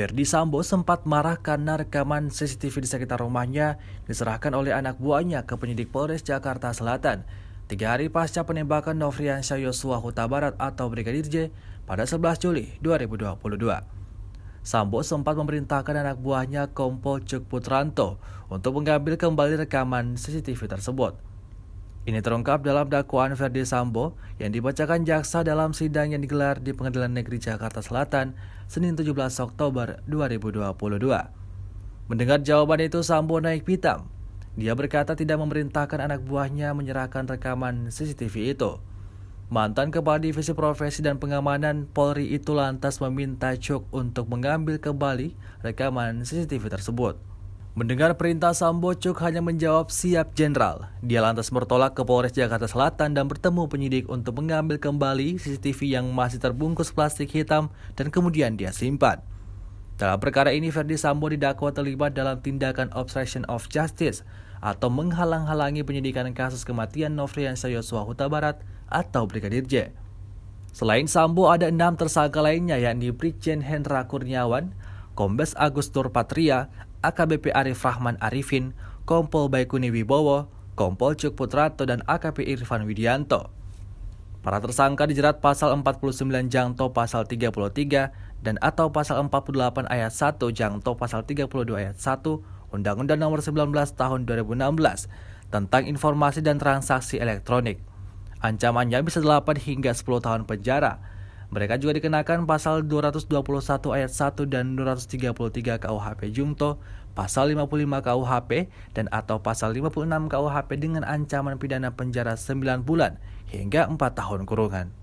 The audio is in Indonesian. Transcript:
Verdi Sambo sempat marah karena rekaman CCTV di sekitar rumahnya diserahkan oleh anak buahnya ke penyidik Polres Jakarta Selatan 3 hari pasca penembakan Nofriansyah Yosua Huta Barat atau Brigadir J pada 11 Juli 2022. Sambo sempat memerintahkan anak buahnya Kompol Cuk Putranto untuk mengambil kembali rekaman CCTV tersebut. Ini terungkap dalam dakwaan Verdi Sambo yang dibacakan jaksa dalam sidang yang digelar di Pengadilan Negeri Jakarta Selatan, Senin 17 Oktober 2022. Mendengar jawaban itu, Sambo naik pitam. Dia berkata tidak memerintahkan anak buahnya menyerahkan rekaman CCTV itu. Mantan Kepala Divisi Profesi dan Pengamanan Polri itu lantas meminta Cuk untuk mengambil kembali rekaman CCTV tersebut. Mendengar perintah Sambo, Cuk hanya menjawab siap jenderal. Dia lantas bertolak ke Polres Jakarta Selatan dan bertemu penyidik untuk mengambil kembali CCTV yang masih terbungkus plastik hitam dan kemudian dia simpan. Dalam perkara ini, Verdi Sambo didakwa terlibat dalam tindakan obstruction of justice atau menghalang-halangi penyidikan kasus kematian Nofriansyah Yosua Huta Barat atau Brigadir J. Selain Sambo, ada 6 tersangka lainnya yakni Brigjen Hendra Kurniawan, Kombes Agus Nurpatria, AKBP Arif Rahman Arifin, Kompol Baikuni Wibowo, Kompol Cuk Putranto, dan AKP Irfan Widianto. Para tersangka dijerat pasal 49 Jangto pasal 33 dan atau pasal 48 ayat 1 Jangto pasal 32 ayat 1 Undang-Undang Nomor 19 Tahun 2016 tentang informasi dan transaksi elektronik. Ancamannya bisa 8 hingga 10 tahun penjara. Mereka juga dikenakan pasal 221 ayat 1 dan 233 KUHP Jungto, pasal 55 KUHP, dan atau pasal 56 KUHP dengan ancaman pidana penjara 9 bulan hingga 4 tahun kurungan.